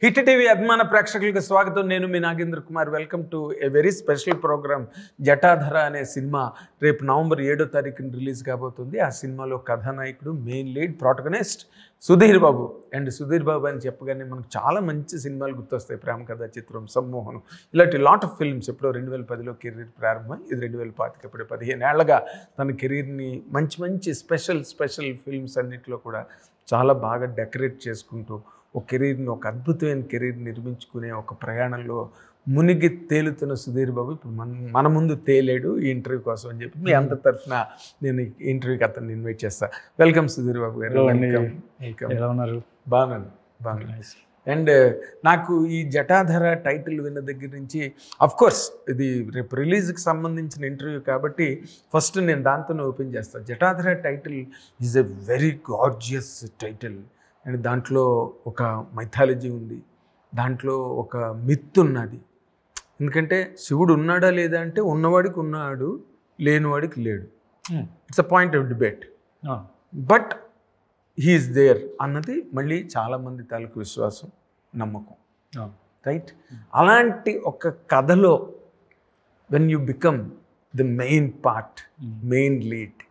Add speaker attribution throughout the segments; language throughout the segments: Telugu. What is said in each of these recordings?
Speaker 1: హిట్ టీవీ అభిమాన ప్రేక్షకులకు స్వాగతం. నేను మీ Nagendra Kumar. Welcome to a very special program. Jatadhara అనే సినిమా రేపు నవంబర్ 7వ తారీఖున రిలీజ్ కాబోతుంది. ఆ సినిమాలో కథానాయకుడు, main lead, protagonist Sudheer Babu. And Sudheer Babu అని చెప్పగానే మనకు చాలా మంచి సినిమాలు గుర్తొస్తాయి. ప్రేమ కథా చిత్రం, సమ్మోహనం, ఇలాంటి లాట్ ఆఫ్ ఫిల్మ్స్. ఎప్పుడో 2010లో కెరీర్ ప్రారంభమై ఇది 2025, ఇప్పుడు 15 ఏళ్లగా తన కెరీర్ని మంచి మంచి స్పెషల్ ఫిల్మ్స్ అన్నింటిలో కూడా చాలా బాగా డెకరేట్ చేసుకుంటూ ఒక కెరీర్ని, ఒక అద్భుతమైన కెరీర్ నిర్మించుకునే ఒక ప్రయాణంలో మునిగి తేలుతున్న సుధీర్ బాబు ఇప్పుడు మన ముందు తేలేడు ఈ ఇంటర్వ్యూ కోసం అని చెప్పి మీ అందరి తరఫున నేను ఇంటర్వ్యూకి అతన్ని ఇన్వైట్ చేస్తాను. వెల్కమ్ సుధీర్ బాబు గారు.
Speaker 2: ఎలా ఉన్నారు?
Speaker 1: బాగున్నాను. అండ్ నాకు ఈ జటాధర టైటిల్ విన్న దగ్గర నుంచి, కోర్స్ ఇది రేపు రిలీజ్కి సంబంధించిన ఇంటర్వ్యూ కాబట్టి ఫస్ట్ నేను దాంతోనే ఓపెన్ చేస్తాను. Jatadhara title is a very gorgeous title. And దాంట్లో ఒక మైథాలజీ ఉంది, దాంట్లో ఒక మిత్ ఉన్నది. ఎందుకంటే శివుడు ఉన్నాడా లేదా అంటే ఉన్నవాడికి ఉన్నాడు, లేనివాడికి లేడు. It's a point of debate. But he's there అన్నది మళ్ళీ చాలామంది తాలూకు విశ్వాసం, నమ్మకం. రైట్? అలాంటి ఒక కథలో when you become the main part, main lead,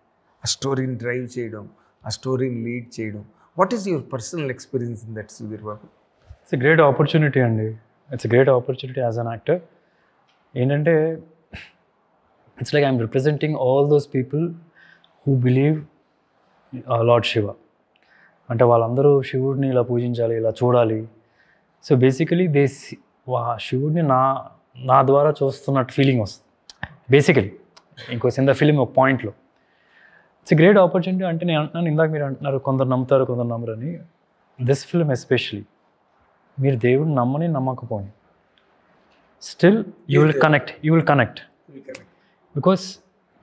Speaker 1: ఆ స్టోరీని డ్రైవ్ చేయడం, ఆ స్టోరీని లీడ్ చేయడం, what is your personal experience in that Sudheer Babu?
Speaker 2: It's a great opportunity అండి. It's a great opportunity as an actor. ఏంటంటే it's like I'm representing all those people who believe lord Shiva. అంటే వాళ్ళందరూ శివుడిని ఇలా పూజించాలి, ఇలా చూడాలి. సో బేసికలీ శివుడిని నా ద్వారా చూస్తున్నట్టు ఫీలింగ్ వస్తుంది బేసికలీ. ఇంకో సింద ఫిలిం ఒక పాయింట్లో ఇట్స్ గ్రేట్ ఆపర్చునిటీ. అంటే నేను అంటున్నాను, ఇందాక మీరు అంటున్నారు కొందరు నమ్ముతారు కొందరు నమ్మరు అని. దిస్ ఫిల్మ్ ఎస్పెషలీ మీరు దేవుడిని నమ్మని నమ్మకపోని still you will connect because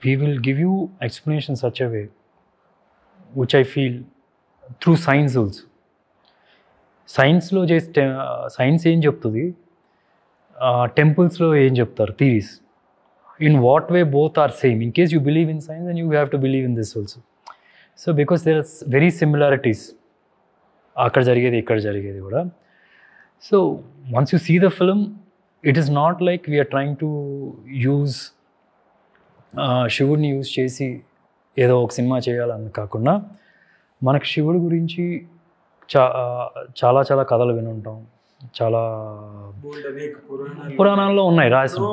Speaker 2: we will give you explanation such a way which I feel through science also. సైన్స్లో సైన్స్ ఏం చెప్తుంది, టెంపుల్స్లో ఏం చెప్తారు theories. In what way both are same. In case you believe in science, then you have to believe in this also. So because there are very similarities, akkada jarigedi ikkada jarigedi kuda. So once you see the film, it is not like we are trying to use శివుడిని యూజ్ చేసి ఏదో ఒక సినిమా చేయాలని కాకుండా మనకు శివుడి గురించి చాలా చాలా కథలు వినుంటాం, చాలా పురాణాల్లో ఉన్నాయి రాసిన.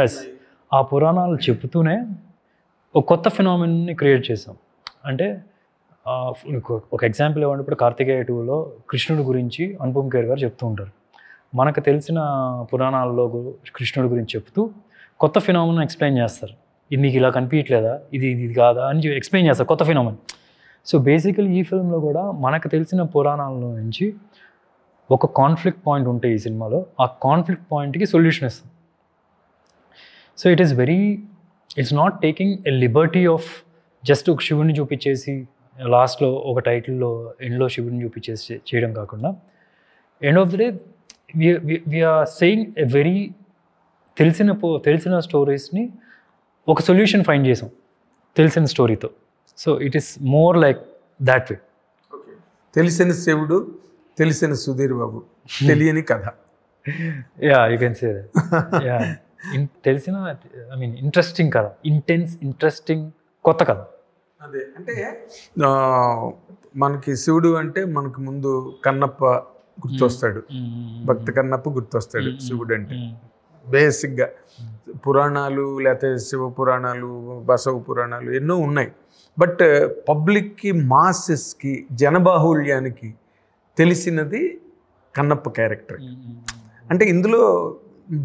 Speaker 2: ఎస్, ఆ పురాణాలు చెప్తూనే ఒక కొత్త ఫినామినాని క్రియేట్ చేసాం. అంటే ఒక ఎగ్జాంపుల్ ఇవ్వండి. ఇప్పుడు కార్తికేయ 2లో కృష్ణుడి గురించి అనుపమ్ ఖేర్ గారు చెప్తూ ఉంటారు. మనకు తెలిసిన పురాణాల్లో కృష్ణుడి గురించి చెప్తూ కొత్త ఫినామినా ఎక్స్ప్లెయిన్ చేస్తారు. ఇది మీకు ఇలా కనిపించట్లేదా, ఇది కాదా అని ఎక్స్ప్లెయిన్ చేస్తారు, కొత్త ఫినామినా. సో బేసికలీ ఈ ఫిల్మ్లో కూడా మనకు తెలిసిన పురాణాల నుంచి ఒక కాన్ఫ్లిక్ట్ పాయింట్ ఉంటే ఈ సినిమాలో ఆ కాన్ఫ్లిక్ట్ పాయింట్కి సొల్యూషన్ ఇస్తాం. So it's not taking a Liberty of just ఒక శివుడిని చూపించేసి లాస్ట్లో ఒక టైటిల్లో ఎండ్లో శివుడిని చూపించేసి చేయడం కాకుండా, end of the day we're saying a very తెలిసిన స్టోరీస్ని ఒక సొల్యూషన్ ఫైండ్ చేసాం తెలిసిన స్టోరీతో. So it is more like that way.
Speaker 1: తెలిసిన శివుడు, తెలిసిన సుధీర్ బాబు, తెలియని కథ.
Speaker 2: Yeah, you can say that. Yeah, తెలిసిన ఇంట్రెస్టింగ్ కథ, ఇంట్రెస్టింగ్ కొత్త కథ.
Speaker 1: అదే అంటే మనకి శివుడు అంటే మనకు ముందు కన్నప్ప గుర్తొస్తాడు, భక్త కన్నప్ప గుర్తొస్తాడు. శివుడు అంటే బేసిక్గా పురాణాలు, లేకపోతే శివ పురాణాలు, బసవ పురాణాలు ఎన్నో ఉన్నాయి. బట్ పబ్లిక్కి, మాసెస్కి, జనబాహుళ్యానికి తెలిసినది కన్నప్ప క్యారెక్టర్. అంటే ఇందులో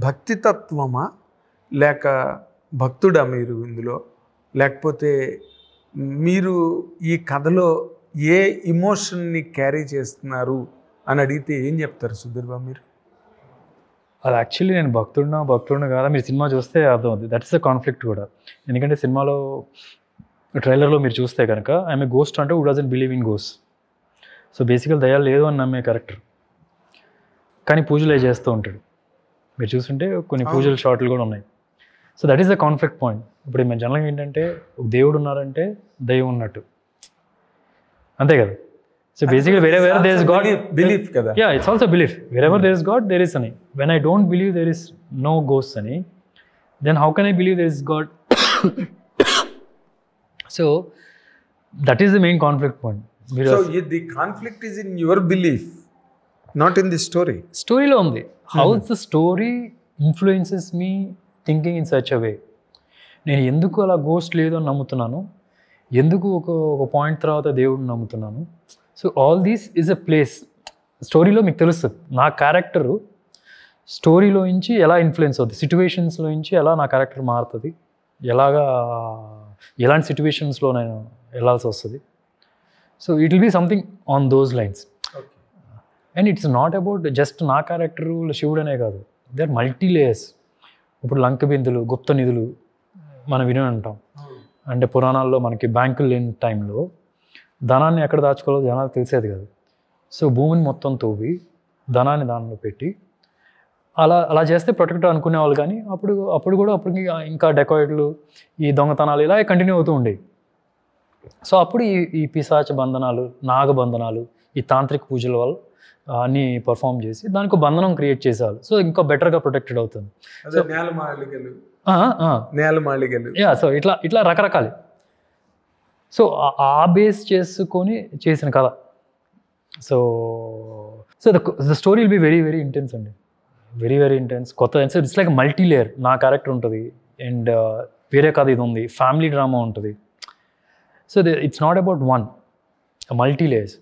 Speaker 1: భక్తి తత్వమా, లేక భక్తుడా మీరు ఇందులో, లేకపోతే మీరు ఈ కథలో ఏ ఇమోషన్ని క్యారీ చేస్తున్నారు అని అడిగితే ఏం చెప్తారు సుధీర్ బాబు మీరు?
Speaker 2: అది యాక్చువల్లీ నేను భక్తుడినా కాదా మీరు సినిమా చూస్తే అర్థమవుతుంది. దట్ ఇస్ ద కాన్ఫ్లిక్ట్ కూడా. ఎందుకంటే సినిమాలో ట్రైలర్లో మీరు చూస్తే కనుక ఐఎమ్ ఏ గోస్ట్ అంటే who doesn't believe in ghost. So బేసికల్ దయాలు లేదు అని నమ్మే క్యారెక్టర్, కానీ పూజలు చేస్తూ ఉంటాడు. మీరు చూస్తుంటే కొన్ని పూజల షాట్లు కూడా ఉన్నాయి. So that is the conflict point. ఇప్పుడు మేము జనరల్గా ఏంటంటే ఒక దేవుడు ఉన్నారంటే దైవం ఉన్నట్టు, అంతే కదా. So basically wherever there is God,
Speaker 1: belief కదా.
Speaker 2: yeah, it's also belief. Wherever there is God, there is Ani. When I don't believe there is no ghost Ani, then how can I believe there is God? So that is the main conflict point.
Speaker 1: So the conflict is in your belief, not in the story.
Speaker 2: స్టోరీలో ఉంది. హౌ ద స్టోరీ ఇన్ఫ్లుయెన్సెస్ మీ thinking in such a way. నేను ఎందుకు అలా గోస్ట్ లేదు అని నమ్ముతున్నాను, ఎందుకు ఒక పాయింట్ తర్వాత దేవుడిని నమ్ముతున్నాను. So all these is a place. స్టోరీలో మీకు తెలుస్తుంది నా క్యారెక్టరు స్టోరీలో నుంచి ఎలా ఇన్ఫ్లుయెన్స్ అవుతుంది, సిచ్యువేషన్స్లో నుంచి ఎలా నా క్యారెక్టర్ మారుతుంది, ఎలాంటి సిచ్యువేషన్స్లో నేను వెళ్ళాల్సి వస్తుంది. So it will be something on those lines. And it's not about just నా క్యారెక్టరు శివుడు అనే కాదు, దే ఆర్ మల్టీ లేయర్స్. ఇప్పుడు లంక బిందులు, గుప్త నిధులు మనం విని ఉంటాం. అంటే పురాణాల్లో మనకి బ్యాంకులు లేని టైంలో ధనాన్ని ఎక్కడ దాచుకోవాలో జనాలు తెలిసేది కాదు. సో భూమిని మొత్తం తవ్వి ధనాన్ని దానిలో పెట్టి అలా చేస్తే ప్రొటెక్ట్ అనుకునేవాళ్ళు. కానీ అప్పుడు ఇంకా డెకాయిట్లు, ఈ దొంగతనాలు ఇలా కంటిన్యూ అవుతూ ఉండేవి. సో అప్పుడు ఈ పిశాచ బంధనాలు, నాగబంధనాలు, ఈ తాంత్రిక పూజల వల్ల అన్నీ పర్ఫామ్ చేసి దానికి బంధనం క్రియేట్ చేసేవాళ్ళు. సో ఇంకా బెటర్గా ప్రొటెక్టెడ్ అవుతుంది. సో ఇట్లా రకరకాలు. సో ఆ బేస్ చేసుకొని చేసిన కథ. So the story will be very very intense అండి, వెరీ వెరీ ఇంటెన్స్. కొత్త ఇట్స్ లైక్ మల్టీ లేయర్. నా క్యారెక్టర్ ఉంటుంది అండ్ వేరే కథ ఇది ఉంది, ఫ్యామిలీ డ్రామా ఉంటుంది. So it's not about one, multi layers.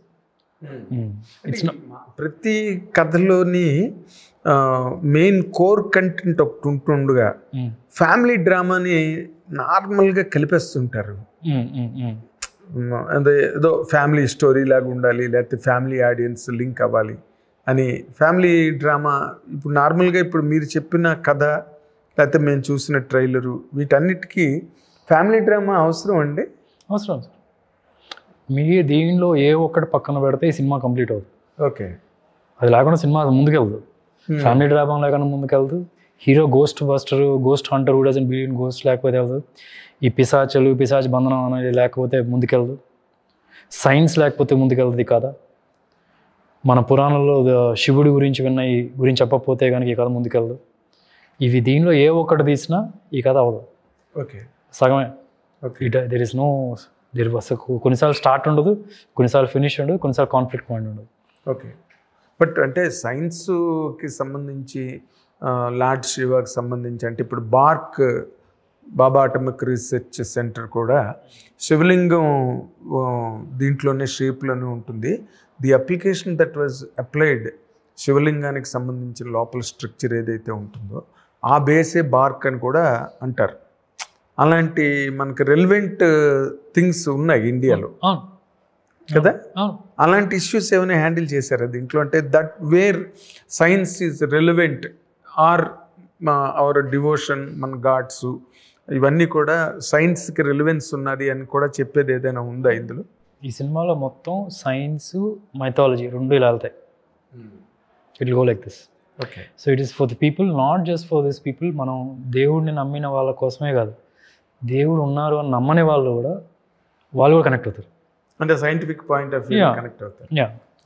Speaker 1: ప్రతి కథలోని మెయిన్ కోర్ కంటెంట్ ఒకటి ఉంటుండగా ఫ్యామిలీ డ్రామాని నార్మల్గా కలిపేస్తుంటారు. అదే ఏదో ఫ్యామిలీ స్టోరీ లాగా ఉండాలి, లేకపోతే ఫ్యామిలీ ఆడియన్స్ లింక్ అవ్వాలి అని ఫ్యామిలీ డ్రామా. ఇప్పుడు నార్మల్గా ఇప్పుడు మీరు చెప్పిన కథ లేకపోతే మేము చూసిన ట్రైలరు, వీటన్నిటికీ ఫ్యామిలీ డ్రామా అవసరం అండి.
Speaker 2: అవసరం. మీ దీనిలో ఏ ఒక్కటి పక్కన పెడితే ఈ సినిమా కంప్లీట్ అవుతుంది.
Speaker 1: ఓకే,
Speaker 2: అది లేకుండా సినిమా ముందుకెళ్దు. ఫ్యామిలీ డ్రామా లేకుండా ముందుకెళ్దు. Hero ghost buster, ghost hunter కూడా బిలియన్ గోస్ట్ లేకపోతే వెళ్దు. ఈ పిశాచ బంధనం అనేది లేకపోతే ముందుకెళ్దు. సైన్స్ లేకపోతే ముందుకెళ్తుంది కథ. మన పురాణంలో శివుడి గురించి విన్నాయి గురించి చెప్పకపోతే కనుక ఈ కథ ముందుకెళ్దు. ఇవి దీనిలో ఏ ఒక్కటి తీసినా ఈ కథ అవ్వదు.
Speaker 1: ఓకే,
Speaker 2: సగమే. దెర్ ఇస్ నో కొన్నిసార్లు స్టార్ట్ ఉండదు, కొన్నిసార్లు ఫినిష్ ఉండదు, కొన్నిసార్లు కాన్ఫ్లిక్ట్ పాయింట్ ఉండదు.
Speaker 1: ఓకే, బట్ అంటే సైన్స్కి సంబంధించి లార్డ్ శివాకి సంబంధించి అంటే ఇప్పుడు బాబా అటమిక్ రీసెర్చ్ సెంటర్ కూడా శివలింగం దీంట్లోనే షేప్లోనే ఉంటుంది. The application that was applied శివలింగానికి సంబంధించిన లోపల స్ట్రక్చర్ ఏదైతే ఉంటుందో ఆ బేసే బార్క్ అని కూడా అంటారు. అలాంటి మనకి రెలివెంట్ థింగ్స్ ఉన్నాయి ఇండియాలో కదా. అలాంటి ఇష్యూస్ ఏమైనా హ్యాండిల్ చేశారా దీంట్లో? అంటే that where science is relevant or our devotion, మన గాడ్స్, ఇవన్నీ కూడా సైన్స్కి రెలివెన్స్ ఉన్నది అని కూడా చెప్పేది ఏదైనా ఉందా ఇందులో?
Speaker 2: ఈ సినిమాలో మొత్తం సైన్స్, మైథాలజీ రెండు ఇలా వెళ్తాయి. It will go like this.
Speaker 1: Okay,
Speaker 2: so it is for the people, not just for this people. మనం దేవుడిని నమ్మిన వాళ్ళ కోసమే కాదు, దేవుడు ఉన్నారు అని నమ్మని వాళ్ళు కూడా కనెక్ట్ అవుతారు.
Speaker 1: అంటే scientific point of view connect అవుతారు.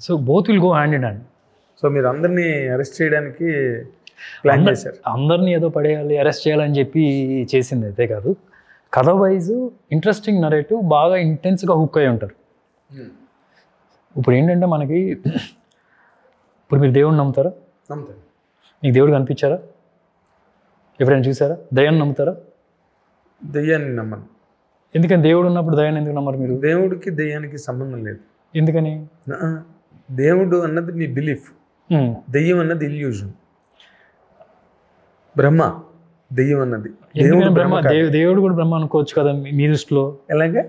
Speaker 2: So both will go hand in hand.
Speaker 1: So మీరు అందరినీ అరెస్ట్ చేయడానికి ప్లాన్ చేశారు?
Speaker 2: అందరినీ ఏదో పడేయాలి, అరెస్ట్ చేయాలని చెప్పి చేసింది అయితే కాదు. కథ వైజ్ ఇంట్రెస్టింగ్ నరేటివ్, బాగా ఇంటెన్స్గా హుక్ అయి ఉంటారు. ఇప్పుడు ఏంటంటే మనకి ఇప్పుడు మీరు దేవుడిని నమ్ముతారా?
Speaker 1: నమ్ముతారు.
Speaker 2: మీకు దేవుడు కనిపించారా? ఎప్పుడైనా చూసారా? దయ్యాన్ని నమ్ముతారా?
Speaker 1: దయ్యాన్ని నమ్మను.
Speaker 2: ఎందుకని? దేవుడు ఉన్నప్పుడు దయ్యాన్ని ఎందుకు నమ్మరు మీరు?
Speaker 1: దేవుడికి దయ్యానికి సంబంధం లేదు.
Speaker 2: ఎందుకని?
Speaker 1: దేవుడు అన్నది మీ బిలీఫ్, దెయ్యం అన్నది ఇల్యూజన్. బ్రహ్మ దెయ్యం అన్నది
Speaker 2: దేవుడు కూడా బ్రహ్మ అనుకోవచ్చు కదా మీ దృష్టిలో?
Speaker 1: ఎలాగే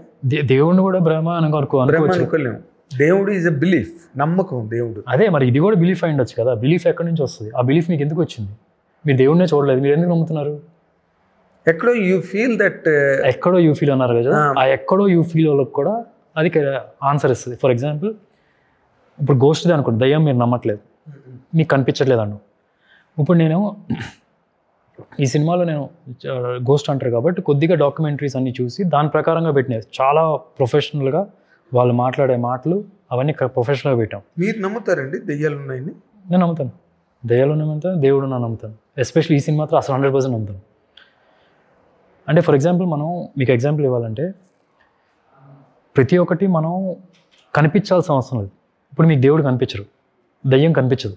Speaker 2: దేవుడిని కూడా బ్రహ్మ
Speaker 1: అనుకోలేము. దేవుడు ఈజ్ అ బిలీఫ్, నమ్మకం దేవుడు.
Speaker 2: అదే మరి ఇది కూడా బిలీఫ్ అయి ఉండొచ్చు కదా. బిలీఫ్ ఎక్కడి నుంచి వస్తుంది? ఆ బిలీఫ్ మీకు ఎందుకు వచ్చింది? మీరు దేవుడినే చూడలేదు, మీరు ఎందుకు నమ్ముతున్నారు?
Speaker 1: ఎక్కడో యూ ఫీల్ దట్,
Speaker 2: ఎక్కడో యూ ఫీల్ అన్నారు కదా, ఆ ఎక్కడో యూ ఫీల్ వాళ్ళకి కూడా అది ఆన్సర్ ఇస్తుంది. ఫర్ ఎగ్జాంపుల్ ఇప్పుడు గోస్ట్ది అనుకోండి, దయ్యం మీరు నమ్మట్లేదు, మీకు కనిపించట్లేదు అన్న. ఇప్పుడు నేను ఈ సినిమాలో నేను గోస్ట్ అంటారు కాబట్టి కొద్దిగా డాక్యుమెంటరీస్ అన్నీ చూసి దాని ప్రకారంగా పెట్టినాయి. చాలా ప్రొఫెషనల్గా వాళ్ళు మాట్లాడే మాటలు అవన్నీ ప్రొఫెషనల్గా పెట్టాం.
Speaker 1: మీరు నమ్ముతారండి దెయ్యాలు ఉన్నాయని?
Speaker 2: నేను నమ్ముతాను, దయ్యాలు నమ్ముతాను, దేవుడు నా నమ్ముతాను. ఎస్పెషల్లీ ఈ సినిమా మాత్రం అసలు 100% నమ్ముతాను. అంటే ఫర్ ఎగ్జాంపుల్ మనం మీకు ఎగ్జాంపుల్ ఇవ్వాలంటే ప్రతి ఒక్కటి మనం కనిపించాల్సిన అవసరం లేదు. ఇప్పుడు మీకు దేవుడు కనిపించరు, దయ్యం కనిపించదు.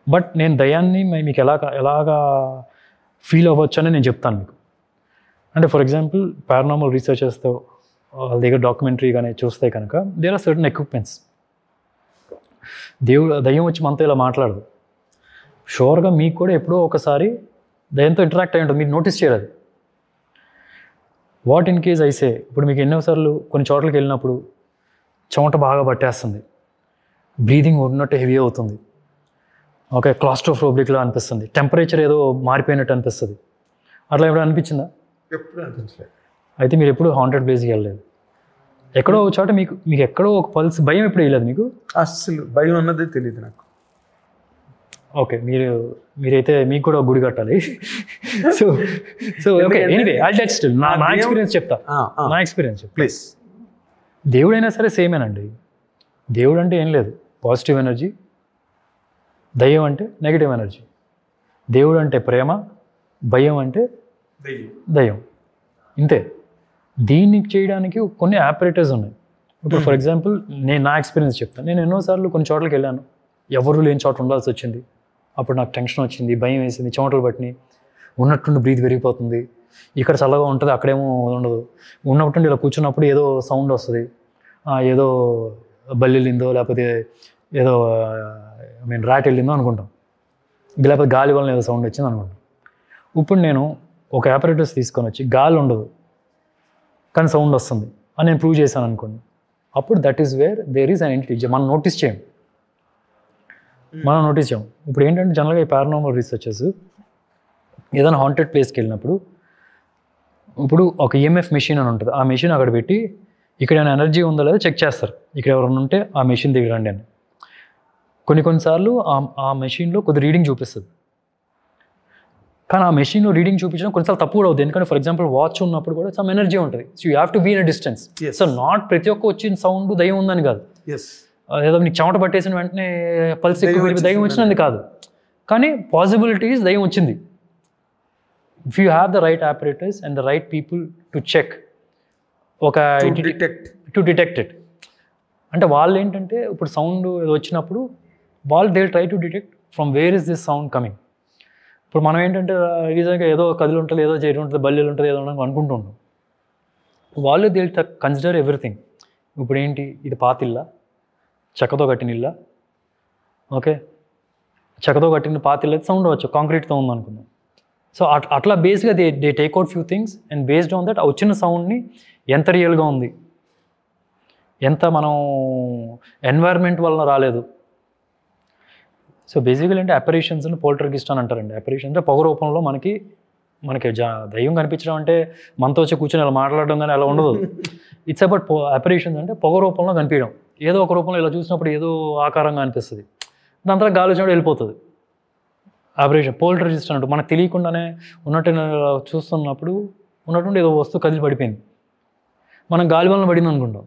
Speaker 2: బట్ నేను దయ్యాన్ని మీకు ఎలాగా ఫీల్ అవ్వచ్చు అని నేను చెప్తాను మీకు. అంటే ఫర్ ఎగ్జాంపుల్ పారానార్మల్ రీసెర్చర్స్తో వాళ్ళ దగ్గర డాక్యుమెంటరీ కానీ చూస్తే కనుక దేర్ ఆర్ సర్టన్ ఎక్విప్మెంట్స్. దయ్యం వచ్చి మనతో ఇలా మాట్లాడదు. షూర్గా మీకు కూడా ఎప్పుడో ఒకసారి దయ్యంతో ఇంటరాక్ట్ అయి ఉంటుంది, మీరు నోటీస్ చేయలేదు. వాట్ ఇన్ కేస్ అయితే ఇప్పుడు మీకు ఎన్నోసార్లు కొన్ని చోట్లకి వెళ్ళినప్పుడు చెమట బాగా పట్టేస్తుంది, బ్రీదింగ్ ఉన్నట్టు హెవీ అవుతుంది, ఓకే, క్లాస్ట్రోఫోబిక్లా అనిపిస్తుంది, టెంపరేచర్ ఏదో మారిపోయినట్టు అనిపిస్తుంది. అట్లా ఎప్పుడు అనిపించిందా?
Speaker 1: ఎప్పుడు అనిపించలేదు.
Speaker 2: అయితే మీరు ఎప్పుడు హాంటెడ్ ప్లేస్కి వెళ్ళలేదు. ఎక్కడో ఒక చోట మీకు ఎక్కడో ఒక పల్స్ భయం ఎప్పుడు వేయలేదు మీకు? అస్సలు
Speaker 1: భయం అన్నదే తెలియదు నాకు.
Speaker 2: ఓకే, మీరైతే మీకు కూడా గుడి కట్టాలి. So okay, anyway I that still నా ఎక్స్పీరియన్స్ చెప్తా. నా ఎక్స్పీరియన్స్
Speaker 1: ప్లీజ్.
Speaker 2: దేవుడైనా సరే సేమేనండి. దేవుడు అంటే ఏం లేదు, పాజిటివ్ ఎనర్జీ. దయ్యం అంటే నెగిటివ్ ఎనర్జీ. దేవుడు అంటే ప్రేమ, భయం అంటే దయ్యం. ఇంతే. దీన్ని చేయడానికి కొన్ని ఆపరేటర్స్ ఉన్నాయి. ఇప్పుడు ఫర్ ఎగ్జాంపుల్ నా ఎక్స్పీరియన్స్ చెప్తాను. నేను ఎన్నోసార్లు కొన్ని చోట్లకి వెళ్ళాను, ఎవరు లేని చోట ఉండాల్సి వచ్చింది. అప్పుడు నాకు టెన్షన్ వచ్చింది, భయం వేసింది, చెమటలు పట్టినాయి, ఉన్నట్టుండి బ్రీత్ పెరిగిపోతుంది. ఇక్కడ చల్లగా ఉంటుంది, అక్కడేమో ఉండదు. ఉన్నట్టుండి ఇలా కూర్చున్నప్పుడు ఏదో సౌండ్ వస్తుంది, ఏదో బల్లి వెళ్ళిందో లేకపోతే ఏదో ర్యాట్ వెళ్ళిందో అనుకుంటాం, లేకపోతే గాలి వల్ల ఏదో సౌండ్ వచ్చింది అనుకుంటాం. ఇప్పుడు నేను ఒక ఆపరేటర్స్ తీసుకొని వచ్చి గాలి ఉండదు కానీ సౌండ్ వస్తుంది అని నేను ప్రూవ్ చేశాను అనుకోండి, అప్పుడు that is where there is an entity. మనం నోటీస్ చేయం. ఇప్పుడు ఏంటంటే జనరల్గా ఈ పారానార్మల్ రీసెర్చర్స్ ఏదైనా హాంటెడ్ ప్లేస్కి వెళ్ళినప్పుడు ఇప్పుడు ఒక ఈఎంఎఫ్ మెషిన్ అని ఉంటుంది, ఆ మెషిన్ అక్కడ పెట్టి ఇక్కడ ఏమైనా ఎనర్జీ ఉందో లేదో చెక్ చేస్తారు. ఇక్కడ ఎవరైనా ఉంటే ఆ మెషిన్ దగ్గర రండి అని. కొన్నిసార్లు ఆ మెషిన్లో కొద్ది రీడింగ్ చూపిస్తుంది, కానీ ఆ మెషిన్లో రీడింగ్ చూపించడం కొన్నిసార్లు తప్పు కూడా అవుతుంది. ఎందుకంటే ఫర్ ఎగ్జాంపుల్ వాచ్ ఉన్నప్పుడు కూడా సమ్ ఎనర్జీ ఉంటుంది. So you have to be in a distance. So not ప్రతి ఒక్క వచ్చిన సౌండ్ దయ్యం ఉందని కాదు, ఏదో నీకు చెమట పట్టేసిన వెంటనే పల్స్ ఎక్కువ దయ్యం వచ్చినది కాదు, కానీ పాసిబిలిటీస్ దయ్యం వచ్చింది. If you have the right operators and the right people to check to detect it. అంటే వాళ్ళు ఏంటంటే ఇప్పుడు సౌండ్ ఏదో వచ్చినప్పుడు వాళ్ళు they try to detect from where is this sound coming. ఇప్పుడు మనం ఏంటంటే రీజన్గా ఏదో కదిలి ఉంటుంది, ఏదో చేరి ఉంటుంది, బల్లీలు ఉంటుంది, ఏదో అనుకుంటూ ఉంటాం. వాళ్ళు దే కన్సిడర్ ఎవ్రీథింగ్. ఇప్పుడు ఏంటి, ఇది పాతిల్లా, చెక్కతో కట్టిన ఇల్లా, ఓకే, చెక్కతో కట్టిన పాతిల్లా అయితే సౌండ్ వచ్చు, కాంక్రీట్తో ఉందనుకుందాం. సో అట్లా బేస్గా they take out few things and based on that ఆ వచ్చిన సౌండ్ని ఎంత రియల్గా ఉంది, ఎంత మనం ఎన్వైర్న్మెంట్ వలన రాలేదు. సో బేసికలీ అంటే అపరేషన్స్ని పోల్టర్గిస్ట్ అని అంటారండి. అపరేషన్ అంటే పొగ రూపంలో మనకి దయ్యం కనిపించడం అంటే మనతో వచ్చి కూర్చొని అలా మాట్లాడడం కానీ అలా ఉండదు. ఇట్స్ అబౌట్ అపరేషన్స్ అంటే పొగ రూపంలో కనిపించడం, ఏదో ఒక రూపంలో ఇలా చూసినప్పుడు ఏదో ఆకారంగా అనిపిస్తుంది, దాని తర్వాత గాలి వచ్చినప్పుడు వెళ్ళిపోతుంది. అపరేషన్ పోల్టర్గిస్ట్ అన్నట్టు మనకు తెలియకుండానే ఉన్నట్టు చూస్తున్నప్పుడు ఉన్నటువంటి ఏదో వస్తువు కదిలి పడిపోయింది, మనం గాలి వలన పడింది అనుకుంటాం.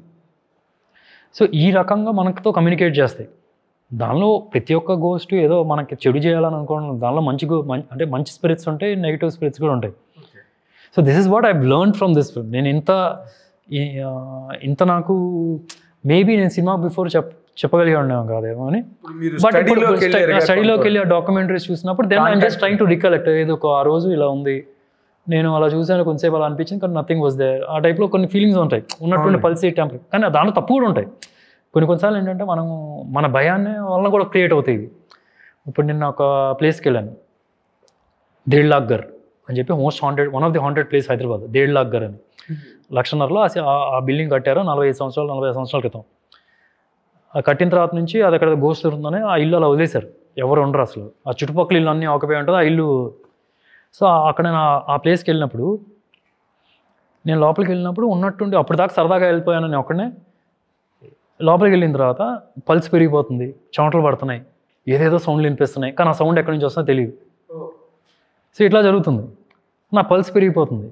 Speaker 2: సో ఈ రకంగా మనతో కమ్యూనికేట్ చేస్తాయి. దానిలో ప్రతి ఒక్క గోస్ట్ ఏదో మనకి చెడు చేయాలని అనుకోవడం, దానిలో అంటే మంచి స్పిరిట్స్ ఉంటాయి, నెగిటివ్ స్పిరిట్స్ కూడా ఉంటాయి. So this is what I learn from this film. నేను ఇంత నాకు మేబీ నేను సినిమా బిఫోర్ చెప్పగలిగా ఉన్నాను కాదేమో అని. బట్ స్టడీలోకి వెళ్ళి ఆ డాక్యుమెంటరీస్ చూసినప్పుడు then I'm just trying to recollect. ఏదో ఆ రోజు ఇలా ఉంది, నేను అలా చూసాను, కొంతసేపు అలా అనిపించింది, కానీ నథింగ్ వాజ్ దేర్. ఆ టైప్లో కొన్ని ఫీలింగ్స్ ఉంటాయి, ఉన్నటువంటి పల్సీ టెంపర్. కానీ దాంట్లో తప్పు కూడా ఉంటాయి. కొన్నిసార్లు ఏంటంటే మన భయాన్ని వలన కూడా క్రియేట్ అవుతాయి. ఇప్పుడు నిన్న ఒక ప్లేస్కి వెళ్ళాను, దేడ్లాగ్గర్ అని చెప్పి one of the haunted place Hyderabad, దేడ్లాగ్గర్ అని. 1,50,000లో ఆ బిల్డింగ్ కట్టారు 45 సంవత్సరాల క్రితం. కట్టిన తర్వాత నుంచి అది అక్కడ గోస్ట్ ఉందని ఆ ఇల్లు అలా వదిలేశారు, ఎవరు ఉండరు అసలు. ఆ చుట్టుపక్కల ఇల్లు అన్నీ ఆక్యుపై ఉంటుంది, ఆ ఇల్లు. సో అక్కడ నేను ఆ ప్లేస్కి వెళ్ళినప్పుడు, నేను లోపలికి వెళ్ళినప్పుడు ఉన్నట్టుండి అప్పుడు దాకా సరదాగా వెళ్ళిపోయాను నేను ఒక్కడనే. లోపలికి వెళ్ళిన తర్వాత పల్స్ పెరిగిపోతుంది, చెమటలు పడుతున్నాయి, ఏదేదో సౌండ్లు వినిపిస్తున్నాయి, కానీ ఆ సౌండ్ ఎక్కడి నుంచి వస్తుందో తెలియదు. సో ఇట్లా జరుగుతుంది, నా పల్స్ పెరిగిపోతుంది.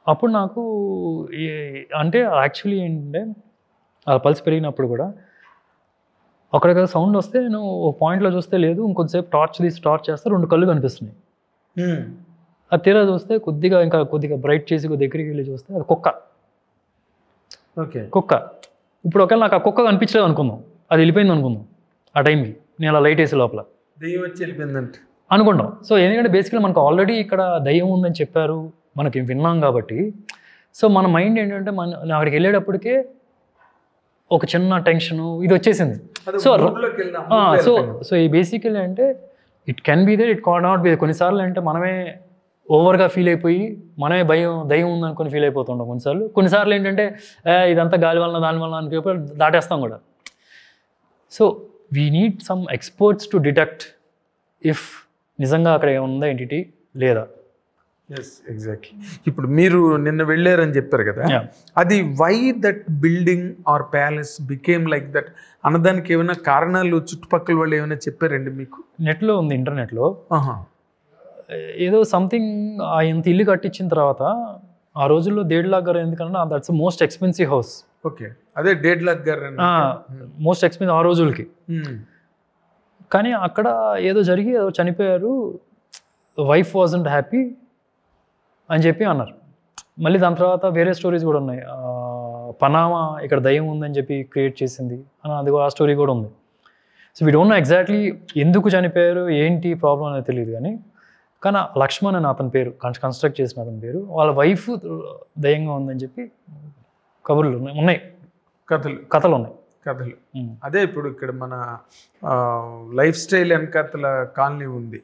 Speaker 2: అప్పుడు నాకు అంటే యాక్చువల్లీ ఏంటంటే ఆ పల్స్ పెరిగినప్పుడు కూడా అక్కడ సౌండ్ వస్తే నేను ఒక పాయింట్లో చూస్తే లేదు, ఇంకొంచెంసేపు టార్చ్ చేస్తే 2 కళ్ళు కనిపిస్తున్నాయి. అది తీరా చూస్తే కొద్దిగా బ్రైట్ చేసి దగ్గరికి వెళ్ళి చూస్తే అది కుక్క. ఇప్పుడు ఒకవేళ నాకు ఆ కుక్క కనిపించలేదు అనుకుందాం, అది వెళ్ళిపోయింది అనుకుందాం ఆ టైంకి, నేను అలా లైట్ వేసే లోపల
Speaker 1: దెయ్యం వచ్చి వెళ్ళిపోయిందంటే
Speaker 2: అనుకుంటాం. సో ఎందుకంటే బేసికలీ మనకు ఆల్రెడీ ఇక్కడ దయ్యం ఉందని చెప్పారు, మనకి విన్నాం కాబట్టి. సో మన మైండ్ ఏంటంటే అక్కడికి వెళ్ళేటప్పటికే ఒక చిన్న టెన్షను ఇది వచ్చేసింది. సో ఈ బేసికలీ అంటే it can be there, it can not be. కొన్నిసార్లు అంటే మనమే ఓవర్గా ఫీల్ అయిపోయి మనమే దయ్యం ఉందనుకొని ఫీల్ అయిపోతుంటాం కొన్నిసార్లు ఏంటంటే ఇదంతా గాలి వలన దాని వలన అని దాటేస్తాం కూడా. So we need some experts to detect if నిజంగా అక్కడ ఏముందా ఎంటిటీ లేదా.
Speaker 1: Yes, exactly. ఇప్పుడు మీరు నిన్న వెళ్ళారని చెప్పారు కదా, అది why that building or palace became like that అన్నదానికి ఏమైనా కారణాలు చుట్టుపక్కల వాళ్ళు ఏమైనా చెప్పారండి మీకు?
Speaker 2: నెట్లో ఉంది, ఇంటర్నెట్లో. ఏదో సంథింగ్ ఇంత ఇల్లు కట్టించిన తర్వాత ఆ రోజుల్లో 1.5 lakh గారు, ఎందుకంటే that's most expensive house.
Speaker 1: Okay, అదే 1.5 lakh గారు
Speaker 2: మోస్ట్ ఎక్స్పెన్సివ్ ఆ రోజులకి. కానీ అక్కడ ఏదో జరిగి ఏదో చనిపోయారు, వైఫ్ వాజంట్ హ్యాపీ అని చెప్పి అన్నారు. మళ్ళీ దాని తర్వాత వేరే స్టోరీస్ కూడా ఉన్నాయి. పనామా ఇక్కడ దయ్యం ఉందని చెప్పి క్రియేట్ చేసింది అని అది ఆ స్టోరీ కూడా ఉంది. So we don't know exactly ఎందుకు చనిపోయారు ఏంటి ప్రాబ్లం అనేది తెలియదు. కానీ లక్ష్మణ్ అని అతని పేరు, కన్స్ట్రక్ట్ చేసిన అతని పేరు, వాళ్ళ వైఫ్ దయ్యంగా ఉందని చెప్పి కబుర్లు ఉన్నాయి, కథలు ఉన్నాయి.
Speaker 1: అదే ఇప్పుడు ఇక్కడ మన లైఫ్ స్టైల్ వెనకాతల కాలనీ ఉంది,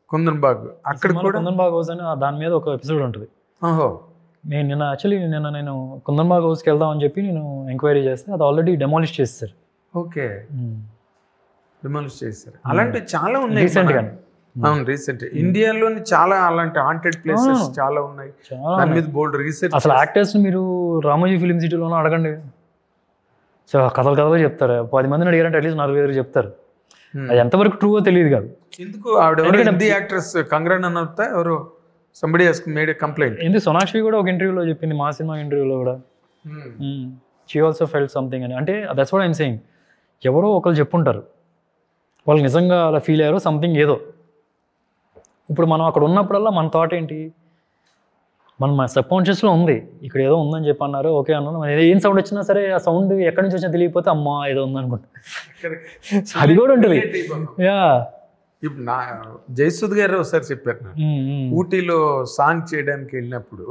Speaker 1: కుందన్ బాగ్. అక్కడ కూడా
Speaker 2: కుందన్ బాగ్ హౌస్ అని దాని మీద ఒక ఎపిసోడ్ ఉంటుంది. నేను కుందన్ బాగ్ హౌస్కి వెళ్దామని చెప్పి నేను ఎంక్వైరీ చేస్తే అది ఆల్రెడీ డెమాలిష్ చేస్తారు.
Speaker 1: ఓకే, డెమాలిష్ చేస్తారు. అలాంటివి చాలా ఉన్నాయి
Speaker 2: రీసెంట్గా.
Speaker 1: అవును, రీసెంట్ ఇండియాలోని చాలా అలాంటి హాంటెడ్ ప్లేసెస్ చాలా ఉన్నాయి. దాని మీద బోల్డ్ రీసెర్చ్.
Speaker 2: అసలు యాక్టర్స్ మీరు రామోజీ ఫిలిం సిటీలోనూ అడగండి, సో కథలు చెప్తారు. 10 మందిని అడిగారంటే అట్లీస్ట్ 40 చెప్తారు. అది ఎంతవరకు ట్రూవో తెలియదు కాదు.
Speaker 1: ఎందుకు ఆవిడ హిందీ యాక్ట్రెస్ కంగనా రనౌత్ ఎవరు somebody has made a complaint.
Speaker 2: ఎందుకు సోనాక్షి కూడా ఒక ఇంటర్వ్యూలో చెప్పింది, మా సినిమా ఇంటర్వ్యూలో కూడా షీ ఆల్సో ఫెల్ట్ సంథింగ్ అని. అంటే దట్స్ వాట్ ఐఎమ్ సేయింగ్. ఎవరో ఒకరు చెప్పుంటారు, వాళ్ళు నిజంగా అలా ఫీల్ అయ్యారో సంథింగ్ ఏదో. ఇప్పుడు మనం అక్కడ ఉన్నప్పుడల్లా మన థాట్ ఏంటి, మన సబ్ కాన్షియస్లో ఉంది ఇక్కడ ఏదో ఉందని చెప్పి అన్నారు, ఓకే అన్నాను. ఏం సౌండ్ వచ్చినా సరే ఆ సౌండ్ ఎక్కడి నుంచి వచ్చినా తెలియకపోతే అమ్మ ఏదో ఉందనుకుంటా, అది కూడా ఉంటుంది. యా,
Speaker 1: ఇప్పుడు నా జయసుద్ గారు ఒకసారి చెప్పారు, ఊటీలో సాంగ్ చేయడానికి వెళ్ళినప్పుడు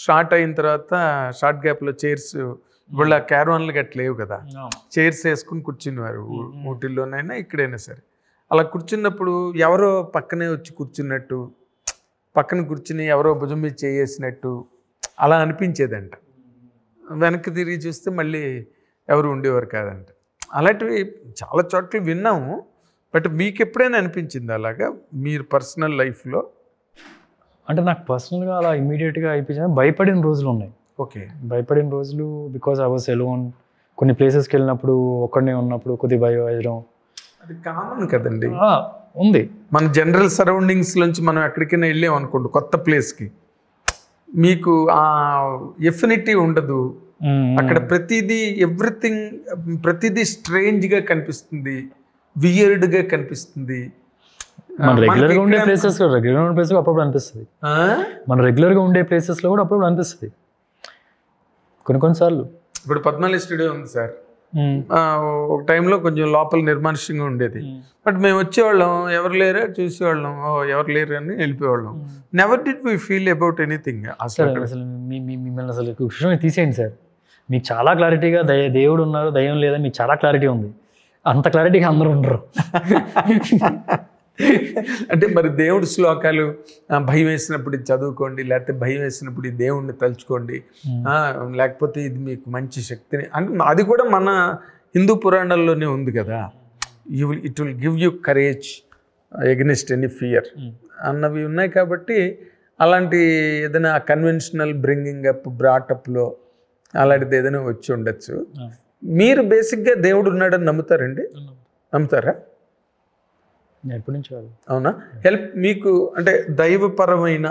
Speaker 1: షార్ట్ అయిన తర్వాత షార్ట్ గ్యాప్లో చైర్స్, ఇప్పుడు ఆ క్యారవాన్లు గట్ల లేవు కదా, చైర్స్ వేసుకుని కూర్చునేవారు ఊటీలోనైనా ఇక్కడైనా సరే. అలా కూర్చున్నప్పుడు ఎవరో పక్కనే వచ్చి కూర్చున్నట్టు, పక్కన కూర్చుని ఎవరో భుజం మీద చేసినట్టు అలా అనిపించేదంట. వెనక్కి తిరిగి చూస్తే మళ్ళీ ఎవరు ఉండేవారు కాదంట. అలాంటివి చాలా చోట్ల విన్నాము. బట్ మీకు ఎప్పుడైనా అనిపించింది అలాగా మీరు పర్సనల్ లైఫ్లో?
Speaker 2: అంటే నాకు పర్సనల్గా అలా ఇమీడియట్గా అయిపోయింది. భయపడిన రోజులు ఉన్నాయి.
Speaker 1: ఓకే,
Speaker 2: భయపడిన రోజులు బికాజ్ ఐ వాస్ ఎలోన్. కొన్ని ప్లేసెస్కి వెళ్ళినప్పుడు ఒక్కడనే ఉన్నప్పుడు కొద్దిగా భయం వేయడం
Speaker 1: అది కామన్ కదండి,
Speaker 2: ఉంది. మన
Speaker 1: జనరల్ సరౌండింగ్స్ నుంచి మనం ఎక్కడికైనా వెళ్ళాం అనుకోండి కొత్త ప్లేస్కి, మీకు ఆ ఎఫినిటీ ఉండదు. అక్కడ ప్రతిదీ ఎవ్రీథింగ్ ప్రతిదీ స్ట్రేంజ్గా కనిపిస్తుంది, వియర్డ్గా కనిపిస్తుంది.
Speaker 2: మన రెగ్యులర్గా ఉండే ప్లేసెస్ అప్పుడప్పుడు అనిపిస్తుంది. మన రెగ్యులర్గా ఉండే ప్లేసెస్లో కూడా అప్పుడప్పుడు అనిపిస్తుంది కొన్నిసార్లు.
Speaker 1: ఇప్పుడు పద్మాలి స్టూడియో ఉంది సార్, ఒక టైంలో కొంచెం లోపల నిర్మానుష్యంగా ఉండేది. బట్ మేము వచ్చేవాళ్ళం, ఎవరు లేరా చూసేవాళ్ళం, ఎవరు లేరు అని వెళ్ళిపోయేవాళ్ళం. Never did we feel about anything. అసలు
Speaker 2: మిమ్మల్ని అసలు విషయం తీసేయండి సార్, మీకు చాలా క్లారిటీగా దేవుడు ఉన్నారు దయ్యం లేదా మీకు చాలా క్లారిటీ ఉంది. అంత క్లారిటీగా అందరూ ఉండరు.
Speaker 1: అంటే మరి దేవుడి శ్లోకాలు భయం వేసినప్పుడు ఇది చదువుకోండి, లేకపోతే భయం వేసినప్పుడు ఈ దేవుడిని తలుచుకోండి, లేకపోతే ఇది మీకు మంచి శక్తిని అంటే అది కూడా మన హిందూ పురాణాల్లోనే ఉంది కదా. It will give you courage against any fear అన్నవి ఉన్నాయి. కాబట్టి అలాంటి ఏదైనా కన్వెన్షనల్ బ్రింగింగ్ అప్ బ్రాటప్లో అలాంటిది ఏదైనా వచ్చి ఉండొచ్చు. మీరు బేసిక్గా దేవుడు ఉన్నాడని నమ్ముతారండి? నమ్ముతారా?
Speaker 2: ఎప్పటి నుంచి?
Speaker 1: అవునా? మీకు అంటే దైవపరమైన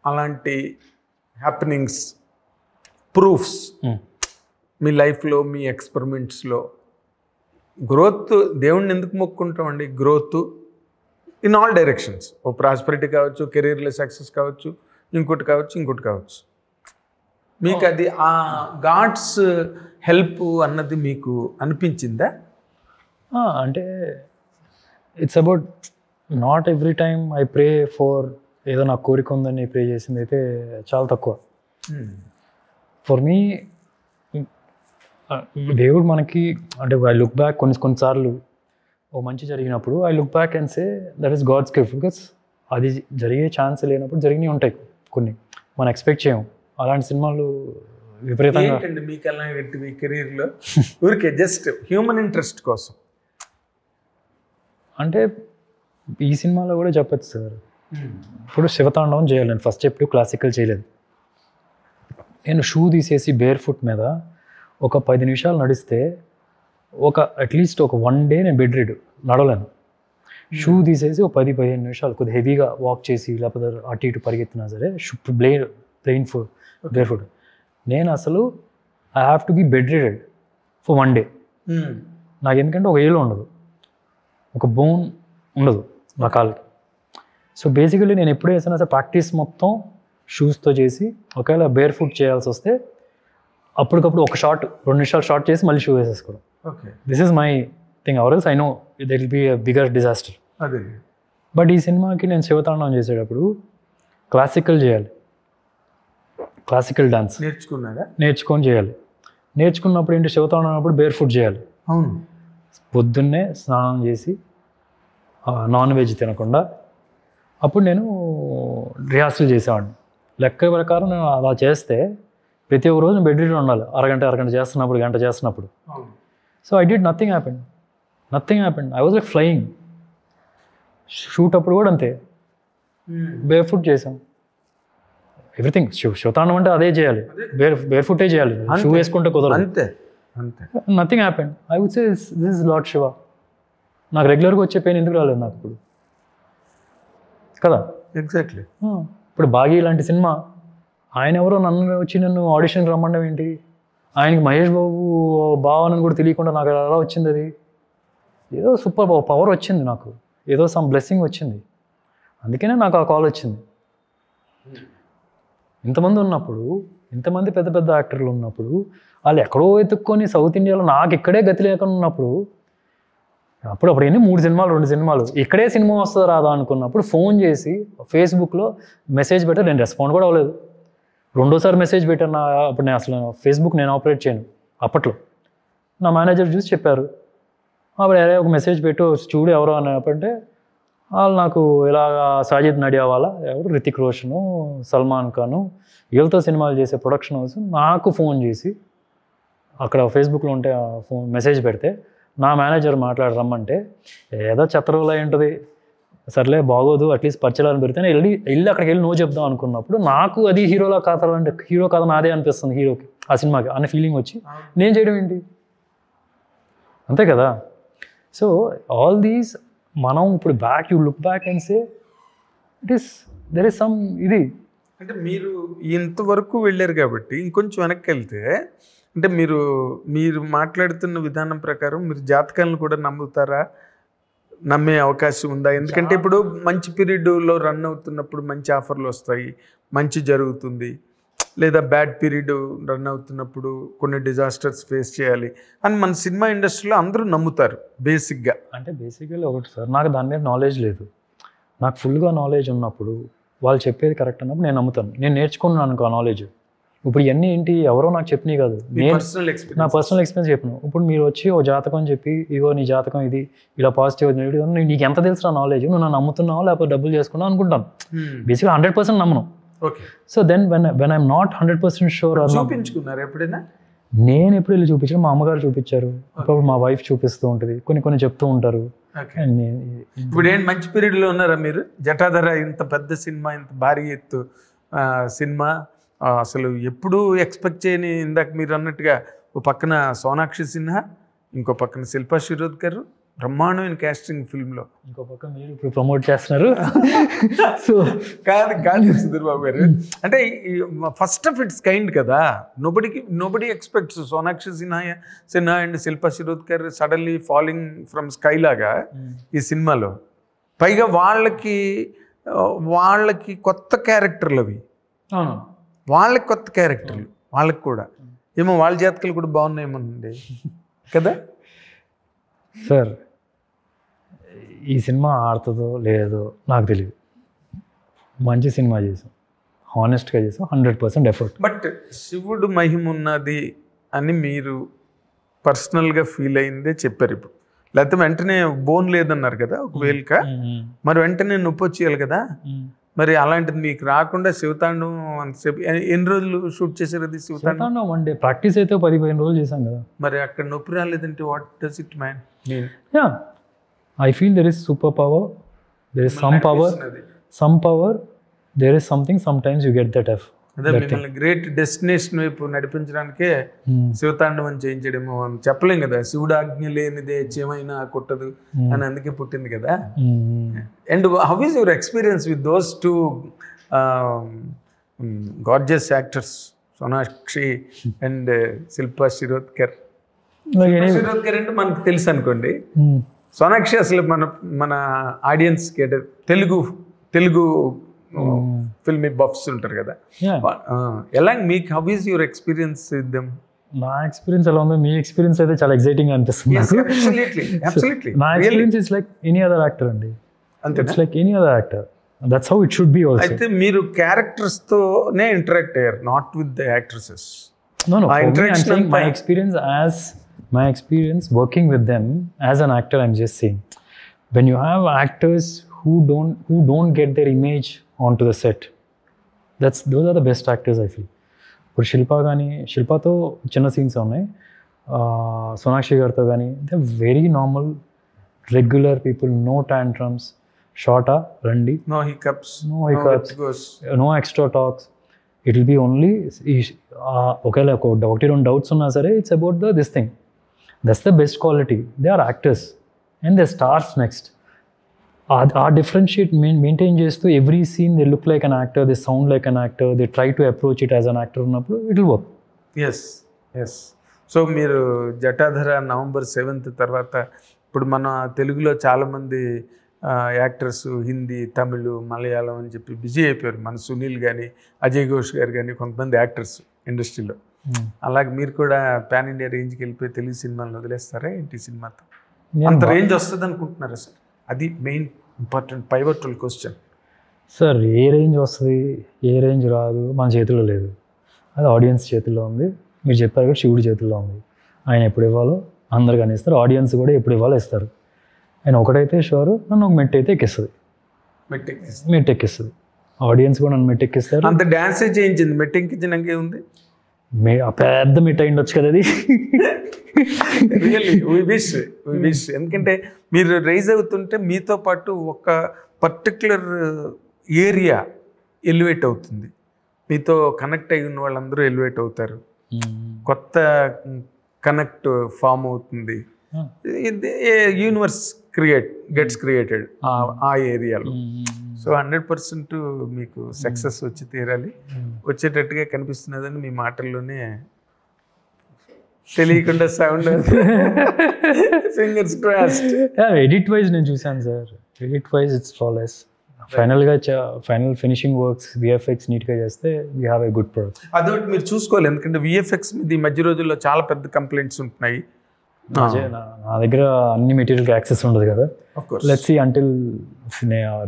Speaker 1: అలాంటి హ్యాపెనింగ్స్ ప్రూఫ్స్ మీ లైఫ్లో, మీ ఎక్స్పెరిమెంట్స్లో గ్రోత్ దేవుణ్ణి ఎందుకు మొక్కుంటామండి? Growth in all directions. ఓ ప్రాస్పెరిటీ కావచ్చు, కెరీర్లో సక్సెస్ కావచ్చు, ఇంకోటి కావచ్చు. మీకు అది ఆ గాడ్స్ హెల్ప్ అన్నది మీకు అనిపించిందా?
Speaker 2: అంటే it's about not every time I pray for ఏదో నాకు కోరిక ఉందని ప్రే చేసింది అయితే చాలా తక్కువ. ఫర్ మీ దేవుడు మనకి అంటే ఐ లుక్ బ్యాక్ కొన్నిసార్లు ఓ మంచి జరిగినప్పుడు I look back and say that is God's gift. Because అది జరిగే ఛాన్స్ లేనప్పుడు జరిగినవి ఉంటాయి కొన్ని, మనం ఎక్స్పెక్ట్ చేయం. అలాంటి సినిమాలు విపరీతంగా.
Speaker 1: ఏంటండి మీకు ఎలా మీ కెరీర్లో ఊరికే జస్ట్ హ్యూమన్ ఇంట్రెస్ట్ కోసం?
Speaker 2: అంటే ఈ సినిమాలో కూడా చెప్పచ్చు సార్. ఇప్పుడు శివతాండవం చేయాలి నేను ఫస్ట్ ఎప్పుడు క్లాసికల్ చేయలేదు. నేను షూ తీసేసి బేర్ ఫుట్ మీద ఒక 10 నిమిషాలు నడిస్తే అట్లీస్ట్ ఒక 1 డే నేను బెడ్ రెడ్ నడవలేను. షూ తీసేసి ఒక 10-15 నిమిషాలు కొద్దిగా హెవీగా వాక్ చేసి లేకపోతే అటు ఇటు పరిగెత్తినా సరే ప్లెయిన్ ఫుట్ బేర్ ఫుట్ నేను అసలు I have to be bedridden for 1 day. నాకు ఎందుకంటే ఒక ఏలు ఉండదు, ఒక బోన్ ఉండదు నా కాళ్ళకి. సో బేసికలీ నేను ఎప్పుడు వేసినా సరే ప్రాక్టీస్ మొత్తం షూస్తో చేసి ఒకవేళ బేర్ ఫుట్ చేయాల్సి వస్తే అప్పటికప్పుడు ఒక 2 నిమిషాలు షార్ట్ చేసి మళ్ళీ షూ వేసేసుకోవడం. This is my thing. Or else I know that will be a bigger disaster. But ఈ సినిమాకి నేను శివతాండవం చేసేటప్పుడు క్లాసికల్ చేయాలి, క్లాసికల్ డాన్స్ నేర్చుకొని చేయాలి. నేర్చుకున్నప్పుడు ఏంటి శివతాండవం అప్పుడు బేర్ ఫుట్ చేయాలి. పొద్దున్నే స్నానం చేసి నాన్ వెజ్ తినకుండా అప్పుడు నేను రిహార్సల్ చేసేవాడిని. లెక్క ప్రకారం నేను అలా చేస్తే ప్రతి ఒక్క రోజు బెడ్ రెడీ ఉండాలి, అరగంట చేస్తున్నప్పుడు, గంట చేస్తున్నప్పుడు. So I did nothing happened. I was like flying. Shoot అప్పుడు కూడా అంతే, బేర్ ఫుట్ చేసాం. ఎవ్రీథింగ్ శివతాండవం అంటే అదే చేయాలి, బేర్ ఫుటే చేయాలి, షూ వేసుకుంటే కుదరదు. Nothing happened. I would say this is Lord Shiva. నాకు రెగ్యులర్గా వచ్చే పెయిన్ ఎందుకు రాలేదు నాకు ఇప్పుడు కదా?
Speaker 1: ఎగ్జాక్ట్లీ.
Speaker 2: ఇప్పుడు బాగి ఇలాంటి సినిమా ఆయన ఎవరో నన్ను ఆడిషన్కి రమ్మండం ఏంటి? ఆయనకి మహేష్ బాబు భావనని కూడా తెలియకుండా నాకు ఎలా వచ్చింది? అది ఏదో సూపర్ పవర్ వచ్చింది నాకు, ఏదో సమ్ బ్లెస్సింగ్ వచ్చింది. అందుకనే నాకు ఆ కాల్ వచ్చింది. ఇంతమంది ఉన్నప్పుడు, ఇంతమంది పెద్ద పెద్ద యాక్టర్లు ఉన్నప్పుడు, వాళ్ళు ఎక్కడో వెతుక్కొని సౌత్ ఇండియాలో నాకు ఇక్కడే గతి లేకుండా ఉన్నప్పుడు, అప్పుడు ఎన్ని 3 సినిమాలు 2 సినిమాలు ఇక్కడే సినిమా వస్తుందో రాదా అనుకున్నప్పుడు ఫోన్ చేసి ఫేస్బుక్లో మెసేజ్ పెట్టారు. నేను రెస్పాండ్ కూడా అవ్వలేదు. 2వ సారి మెసేజ్ పెట్టాను. అప్పుడు నేను అసలు ఫేస్బుక్ నేను ఆపరేట్ చేయను అప్పట్లో. నా మేనేజర్ చూసి చెప్పారు, అప్పుడు అరే ఒక మెసేజ్ పెట్టు చూడు ఎవరో అన్నప్పుడంటే వాళ్ళు నాకు ఇలాగ సాజిద్ నడియావాలా ఎవరు, రితిక్ రోషను, సల్మాన్ ఖాను వీళ్ళతో సినిమాలు చేసే ప్రొడక్షన్ హౌస్ నాకు ఫోన్ చేసి అక్కడ ఫేస్బుక్లో ఉంటే ఫోన్ మెసేజ్ పెడితే నా మేనేజర్ రమ్మంటే ఏదో చెత్తరోలు అయి ఉంటుంది, సర్లే బాగోదు అట్లీస్ట్ పరిచయాలను పెడితే వెళ్ళి అక్కడికి వెళ్ళి చెప్దాం అనుకున్నప్పుడు నాకు అది హీరోలా కాతాలంటే హీరో కథ నాదే అనిపిస్తుంది హీరోకి ఆ సినిమాకి అనే ఫీలింగ్ వచ్చి నేను చేయడం ఏంటి, అంతే కదా. సో ఆల్ దీస్ మనం ఇప్పుడు you look back and say there is some ఇది.
Speaker 1: అంటే మీరు ఇంతవరకు వెళ్ళారు కాబట్టి ఇంకొంచెం వెనక్కి వెళ్తే అంటే మీరు మాట్లాడుతున్న విధానం ప్రకారం మీరు జాతకాలను కూడా నమ్ముతారా? నమ్మే అవకాశం ఉందా? ఎందుకంటే ఇప్పుడు మంచి పీరియడ్లో రన్ అవుతున్నప్పుడు మంచి ఆఫర్లు వస్తాయి, మంచి జరుగుతుంది. లేదా బ్యాడ్ పీరియడ్ రన్ అవుతున్నప్పుడు కొన్ని డిజాస్టర్స్ ఫేస్ చేయాలి అని మన సినిమా ఇండస్ట్రీలో అందరూ నమ్ముతారు బేసిక్గా.
Speaker 2: అంటే బేసిక్గా ఒకటి సార్, నాకు దాని మీద నాలెడ్జ్ లేదు. నాకు ఫుల్గా నాలెడ్జ్ ఉన్నప్పుడు వాళ్ళు చెప్పేది కరెక్ట్ అన్నప్పుడు నేను నమ్ముతాను. నేను నేర్చుకున్నాను అనుకో ఆ నాలెడ్జ్. ఇప్పుడు ఇవన్నీ ఏంటి ఎవరో నాకు చెప్పినాయి కాదు, నా పర్సనల్ ఎక్స్పీరియన్స్ చెప్పిన. ఇప్పుడు మీరు వచ్చి ఓ జాతకం చెప్పి ఇగో నీ జాతకం ఇది ఇలా పాజిటివ్ నీకు ఎంత తెలుసు ఆ నాలెడ్జ్, నువ్వు నన్ను నమ్ముతున్నావు లేకపోతే డబ్బులు చేసుకున్నావు అనుకుంటాను. బేసిక్గా 100% నమ్మను. So then when I'm not 100% sure.
Speaker 1: చూపించుకున్నారు ఎప్పుడైనా?
Speaker 2: నేను ఎప్పుడు వెళ్ళి చూపించాను, మా అమ్మగారు చూపించారు, ఇప్పుడు మా వైఫ్ చూపిస్తూ ఉంటుంది, కొన్ని చెప్తూ ఉంటారు.
Speaker 1: ఇప్పుడు ఏంటి మంచి పీరియడ్లో ఉన్నారా మీరు? జటాధర ఇంత పెద్ద సినిమా, ఇంత భారీ ఎత్తు సినిమా అసలు ఎప్పుడూ ఎక్స్పెక్ట్ చేయని, ఇందాక మీరు అన్నట్టుగా ఓ పక్కన సోనాక్షి సిన్హా, ఇంకో పక్కన శిల్పా శిరోద్కర్, బ్రహ్మాండమైన క్యాస్టింగ్ ఫిల్మ్లో.
Speaker 2: ఇంకో పక్క మీరు ఇప్పుడు ప్రమోట్ చేస్తున్నారు. సో
Speaker 1: కాదు సుధీర్ బాబు గారు, అంటే ఫస్ట్ ఆఫ్ ఇట్స్ కైండ్ కదా. Nobody expects Sonakshi Sinha and Shilpa Shirodkar suddenly falling from sky లాగా ఈ సినిమాలో. పైగా వాళ్ళకి కొత్త క్యారెక్టర్లు అవి, వాళ్ళకి కొత్త క్యారెక్టర్లు వాళ్ళకి కూడా ఏమో వాళ్ళ జాతకాలు కూడా బాగున్నాయేమోనండి కదా
Speaker 2: సార్. ఈ సినిమా ఆడుతుందో లేదో నాకు తెలియదు. మంచి సినిమా చేసాం, హానెస్ట్గా చేసాం, 100% ఎఫర్ట్.
Speaker 1: బట్ శివుడు మహిమ ఉన్నది అని మీరు పర్సనల్గా ఫీల్ అయిందే చెప్పారు ఇప్పుడు. లేకపోతే వెంటనే బోన్ లేదన్నారు కదా ఒక వేలుక, మరి వెంటనే నొప్పి వచ్చేయాలి కదా. మరి అలాంటిది మీకు రాకుండా శివతాండం అంతసేపు ఎన్ని రోజులు షూట్ చేశారు అది?
Speaker 2: శివతాండం 1 day ప్రాక్టీస్ అయితే 10-15 రోజులు చేశాం కదా.
Speaker 1: మరి అక్కడ నొప్పి రాలేదంటే what does it man?
Speaker 2: I feel there is superpower, there is some power, there is something, sometimes you get that
Speaker 1: అదే మిమ్మల్ని గ్రేట్ డెస్టినేషన్ వైపు నడిపించడానికే శివతాండవం చేయించడమో అని చెప్పలేం కదా. శివుడు ఆజ్ఞ లేనిదే చేమైనా కొట్టదు అని అందుకే పుట్టింది కదా. And how is your experience with those 2 gorgeous actors, Sonakshi and Shilpa Shirodkar? Shirodkar అంటే మనకు తెలుసు అనుకోండి. సోనాక్షి అసలు మన ఆడియన్స్కి అంటే తెలుగు ఫిల్మీ బఫ్స్ ఉంటారు కదా, ఎలా మీకు how is your experience with them?
Speaker 2: నా ఎక్స్పీరియన్స్ ఎలా ఉంది, మీ ఎక్స్పీరియన్స్ అయితే చాలా ఎక్సైటింగ్ అనిపిస్తుంది. నా experience is like any other actor అండి. It's like any other actor. That's how it should be also.
Speaker 1: అయితే మీరు క్యారెక్టర్స్ తోనే ఇంటరాక్ట్ అయ్యారు, not with the actresses.
Speaker 2: No, I'm saying my experience working with them as an actor. I'm just saying, when you have actors who don't get their image onto the set, those are the best actors I feel. ఇప్పుడు శిల్పాతో చిన్న సీన్స్ ఉన్నాయి, సోనాక్షి గారితో కానీ they very normal regular people, no tantrums, షార్టా రండి,
Speaker 1: no hiccups,
Speaker 2: no extra talks. It will be only ఒకవేళ 1-2 డౌట్స్ ఉన్నా సరే it's about this thing. That's the best quality. They are actors and they stars next. ఆ డిఫరెన్షియేట్ మెయింటైన్ చేస్తూ every scene they look like an actor, they sound like an actor, they try to approach it as an actor ఉన్నప్పుడు it will work.
Speaker 1: Yes. So మీరు జటాధర November 7th తర్వాత ఇప్పుడు మన తెలుగులో చాలామంది యాక్టర్స్ హిందీ, తమిళ్, మలయాళం అని చెప్పి బిజీ అయిపోయారు. మన సునీల్ కానీ, అజయ్ ఘోష్ గారు కానీ కొంతమంది యాక్టర్స్ ఇండస్ట్రీలో. అలాగే మీరు కూడా పాన్ ఇండియా రేంజ్కి వెళ్ళిపోయి తెలుగు సినిమాలను వదిలేస్తారా ఏంటి? సినిమాతో అంత రేంజ్ వస్తుంది అనుకుంటున్నారా సార్? అది main important pivotal question
Speaker 2: sir. ఏ రేంజ్ వస్తుంది, ఏ రేంజ్ రాదు మన చేతిలో లేదు, అది ఆడియన్స్ చేతిలో ఉంది. మీరు చెప్పారు కూడా శివుడి చేతిలో ఉంది. ఆయన ఎప్పుడు ఇవ్వాలో అందరు కానీ ఇస్తారు, ఆడియన్స్ కూడా ఎప్పుడు ఇవ్వాలో ఇస్తారు. ఆయన ఒకటైతే షూర్, నన్ను ఒక మెట్ అయితే ఎక్కిస్తుంది, మెట్ ఎక్కిస్తుంది. ఆడియన్స్ కూడా నన్ను మెట్ ఎక్కిస్తారు.
Speaker 1: అంత డ్యాన్స్ చేయించింది, మెట్ ఎక్కించినాక ఏముంది,
Speaker 2: పెద్ద మెట్ అయి ఉండొచ్చు కదా అది.
Speaker 1: Really we wish. ఎందుకంటే మీరు రైజ్ అవుతుంటే మీతో పాటు ఒక పర్టిక్యులర్ ఏరియా ఎలివేట్ అవుతుంది, మీతో కనెక్ట్ అయి ఉన్న వాళ్ళందరూ ఎలివేట్ అవుతారు, కొత్త కనెక్ట్ ఫామ్ అవుతుంది, యూనివర్స్ గెట్స్ క్రియేటెడ్ ఆ ఏరియాలో. సో 100% మీకు సక్సెస్ వచ్చి తీరాలి, వచ్చేటట్టుగా కనిపిస్తున్నదని మీ మాటల్లోనే తెలియకుండా sound. Fingers crossed.
Speaker 2: Edit wise నేను చూసాను sir, edit wise it's flawless. Final finishing works VFX నీట్గా చేస్తే we have a good product.
Speaker 1: అదొకటి మీరు చూసుకోవాలి, ఎందుకంటే VFX మీద ఈ మధ్య రోజుల్లో చాలా పెద్ద కంప్లైంట్స్ ఉంటున్నాయి.
Speaker 2: నా దగ్గర అన్ని మెటీరియల్కి యాక్సెస్ ఉండదు కదా. లెట్స్ సీ అంటిల్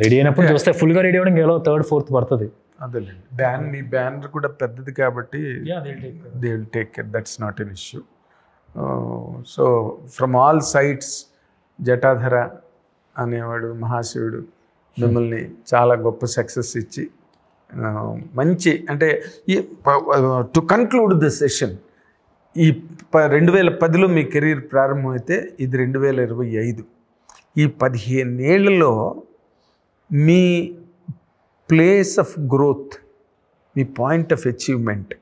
Speaker 2: రెడీ అయినప్పుడు చూస్తే ఫుల్గా రెడీ అవ్వడానికి ఎలా 3rd, 4th పడుతుంది.
Speaker 1: అదేలేండి. మీ బ్యానర్ కూడా పెద్దది కాబట్టి they will take care, that's not an issue. So from all sides Jatadhara అనేవాడు మహాశివుడు మిమ్మల్ని చాలా గొప్ప సక్సెస్ ఇచ్చి మంచి, అంటే టు కన్క్లూడ్ ద సెషన్, ఈ 2010లో మీ కెరీర్ ప్రారంభమైతే ఇది 2025. ఈ 15 ఏళ్లలో మీ ప్లేస్ ఆఫ్ గ్రోత్, మీ పాయింట్ ఆఫ్ అచీవ్మెంట్,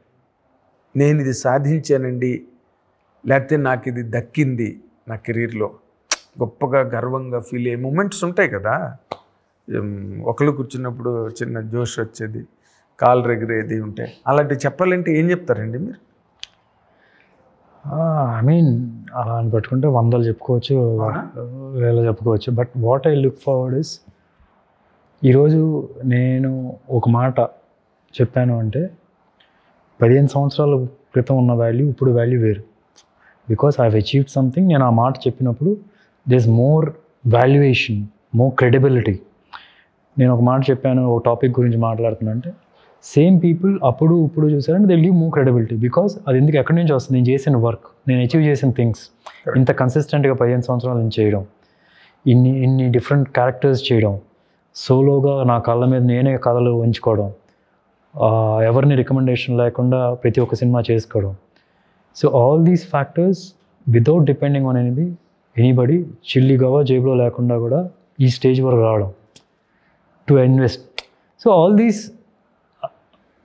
Speaker 1: నేను ఇది సాధించానండి, లేకపోతే నాకు ఇది దక్కింది నా కెరీర్లో, గొప్పగా గర్వంగా ఫీల్ అయ్యే మూమెంట్స్ ఉంటాయి కదా, ఒకళ్ళు కూర్చున్నప్పుడు చిన్న జోష్ వచ్చేది, కాలు రెగిరేది ఉంటాయి. అలాంటివి చెప్పాలంటే ఏం చెప్తారండి మీరు?
Speaker 2: ఐ మీన్ అలా అని పెట్టుకుంటే 100 చెప్పుకోవచ్చు, 1000 చెప్పుకోవచ్చు. But what I look forward is, ఈరోజు నేను ఒక మాట చెప్పాను అంటే 15 సంవత్సరాల క్రితం ఉన్న వాల్యూ ఇప్పుడు వాల్యూ వేరు. Because I have achieved something. నేను ఆ మాట చెప్పినప్పుడు there is more valuation, more credibility. నేను ఒక మాట చెప్పాను, ఒక టాపిక్ గురించి మాట్లాడుతున్నా అంటే సేమ్ పీపుల్ అప్పుడు ఇప్పుడు చూసారంటే they leave more credibility. Because అది ఎందుకు ఎక్కడి నుంచి వస్తుంది, నేను చేసిన వర్క్, నేను అచీవ్ చేసిన థింగ్స్, ఇంత కన్సిస్టెంట్గా 15 సంవత్సరాల నుంచి చేయడం, ఇన్ని డిఫరెంట్ క్యారెక్టర్స్ చేయడం, సోలోగా నా కాళ్ళ మీద నేనే కథలు ఉంచుకోవడం, ఎవరిని రికమెండేషన్ లేకుండా ప్రతి ఒక్క సినిమా చేసుకోవడం. So all these factors without depending on anybody, చిల్లిగా జేబులో లేకుండా కూడా ఈ స్టేజ్ వరకు రావడం, to invest. So all these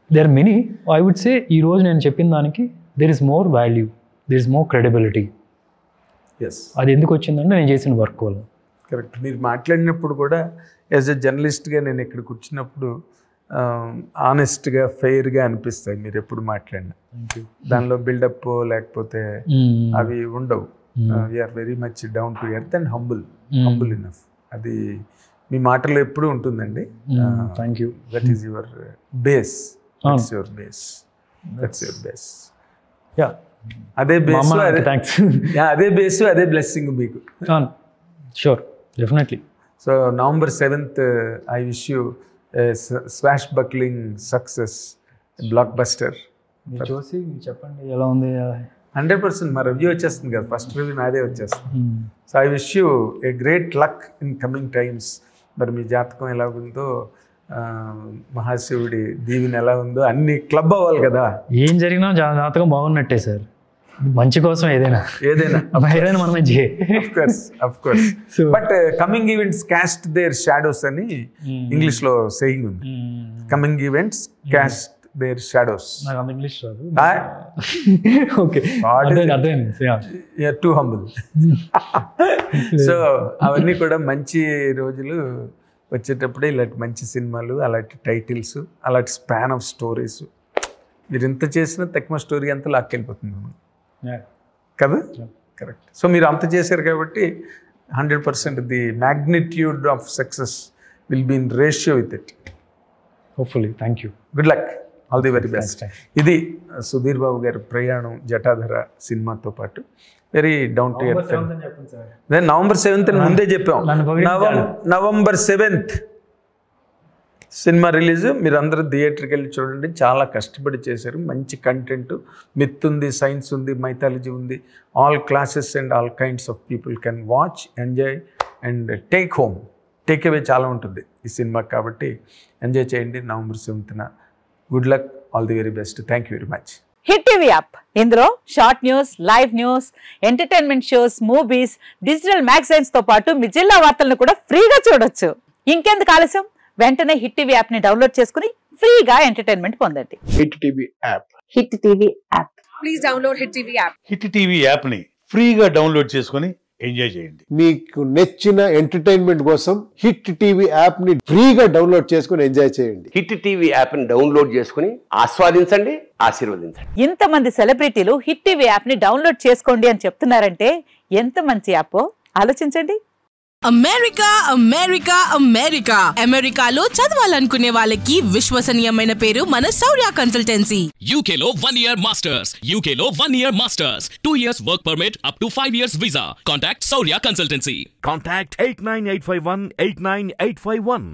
Speaker 2: there are many. I would say ఈరోజు నేను చెప్పిన దానికి there is more value, there is more credibility.
Speaker 1: Yes,
Speaker 2: అది ఎందుకు వచ్చిందంటే నేను చేసిన వర్క్ వల్ల.
Speaker 1: కరెక్ట్. మీరు మాట్లాడినప్పుడు కూడా యాజ్ ఎ జర్నలిస్ట్గా నేను ఇక్కడ కూర్చున్నప్పుడు ఆనెస్ట్గా ఫెయిర్గా అనిపిస్తాయి మీరు ఎప్పుడు మాట్లాడినా. దానిలో బిల్డప్ లేకపోతే అవి ఉండవు. We're very much down to earth and humble enough. అది మీ మాటలో ఎప్పుడు ఉంటుందండి.
Speaker 2: Thank you.
Speaker 1: That is your base. That's your base. That's your base.
Speaker 2: Yeah,
Speaker 1: అదే బేస్,
Speaker 2: థ్యాంక్స్.
Speaker 1: అదే బేస్, అదే బ్లెస్సింగ్ మీకు.
Speaker 2: Sure, definitely.
Speaker 1: So November 7th, I wish you a swashbuckling success, blockbuster.
Speaker 2: మీరు చూసి చెప్పండి ఎలా ఉంది.
Speaker 1: 100% మా రివ్యూ వచ్చేస్తుంది కదా, ఫస్ట్ రివ్యూ నాదే వచ్చేస్తుంది. So I wish you a great luck in coming times. మరి మీ జాతకం ఎలా ఉందో, మహాశివుడి దీవెన ఎలా ఉందో అన్ని క్లబ్ అవ్వాలి కదా.
Speaker 2: ఏం జరిగినా జాతకం బాగున్నట్టే సార్. మంచి కోసం ఏదైనా మనమే
Speaker 1: of course. But coming events cast their shadows అని ఇంగ్లీష్ లో సేయింగ్ ఉంది. Coming events cast their shadows.
Speaker 2: నాకు అంత ఇంగ్లీష్ రాదు.
Speaker 1: Okay, two humble. సో అవన్నీ కూడా మంచి రోజులు వచ్చేటప్పుడే ఇలాంటి మంచి సినిమాలు, అలాంటి టైటిల్స్, అలాంటి స్పాన్ ఆఫ్ స్టోరీస్. మీరు ఎంత చేసినా తక్కువ స్టోరీ అంతా లాక్కెళ్ళిపోతుంది కదా. కరెక్ట్. సో మీరు అంత చేశారు కాబట్టి 100% the magnitude of success will be in ratio with it.
Speaker 2: Hopefully. Thank you.
Speaker 1: Good luck. All the very best. ఇది సుధీర్ బాబు గారి ప్రయాణం జటాధర సినిమాతో పాటు వెరీ డౌన్ టు ఎర్త్. నేను November 7th ముందే చెప్పాం. November 7th సినిమా రిలీజ్. మీరు అందరూ థియేటర్కి వెళ్ళి చూడండి. చాలా కష్టపడి చేశారు. మంచి కంటెంట్, మిత్ ఉంది, సైన్స్ ఉంది, మైథాలజీ ఉంది. All classes and all kinds of people can watch, enjoy and take home. Take away చాలా ఉంటుంది ఈ సినిమా. కాబట్టి ఎంజాయ్ చేయండి November 7th. Good luck. All the very best. Thank you very much.
Speaker 3: Hit TV app, ఇందులో short news, live news, entertainment shows, movies, digital magazines తో పాటు మీ జిల్లా వార్తలను కూడా ఫ్రీగా చూడొచ్చు. ఇంకెందుకు ఆలస్యం, వెంటనే హిట్ టీవీ యాప్ ని డౌన్లోడ్ చేసుకుని ఫ్రీగా ఎంటర్టైన్మెంట్ పొందండి.
Speaker 4: Hit TV app.
Speaker 3: Hit TV app.
Speaker 5: Please download hit TV app.
Speaker 6: Hit TV app ని ఫ్రీగా డౌన్లోడ్ చేసుకొని ఎంజాయ్ చేయండి.
Speaker 4: మీకు నచ్చిన ఎంటర్టైన్మెంట్ కోసం హిట్ టీవీ యాప్ ని ఫ్రీగా డౌన్లోడ్ చేసుకొని ఎంజాయ్ చేయండి.
Speaker 7: హిట్ టీవీ యాప్ ని డౌన్లోడ్ చేసుకుని ఆస్వాదించండి, ఆశీర్వదించండి.
Speaker 3: ఇంతమంది సెలబ్రిటీలు హిట్ టీవీ యాప్ ని డౌన్లోడ్ చేసుకోండి అని చెప్తున్నారంటే ఎంత మంచి యాప్ ఆలోచించండి.
Speaker 5: అమెరికా అమెరికా అమెరికా అమెరికాలో చదవాలనుకునే వాళ్ళకి విశ్వసనీయమైన పేరు మన శౌర్య కన్సల్టెన్సీ.
Speaker 8: UK లో 1 year masters, UK లో 1 year masters, 2 years work permit up to 5 years visa. Contact Saurya Consultancy.
Speaker 9: Contact 89851 89851.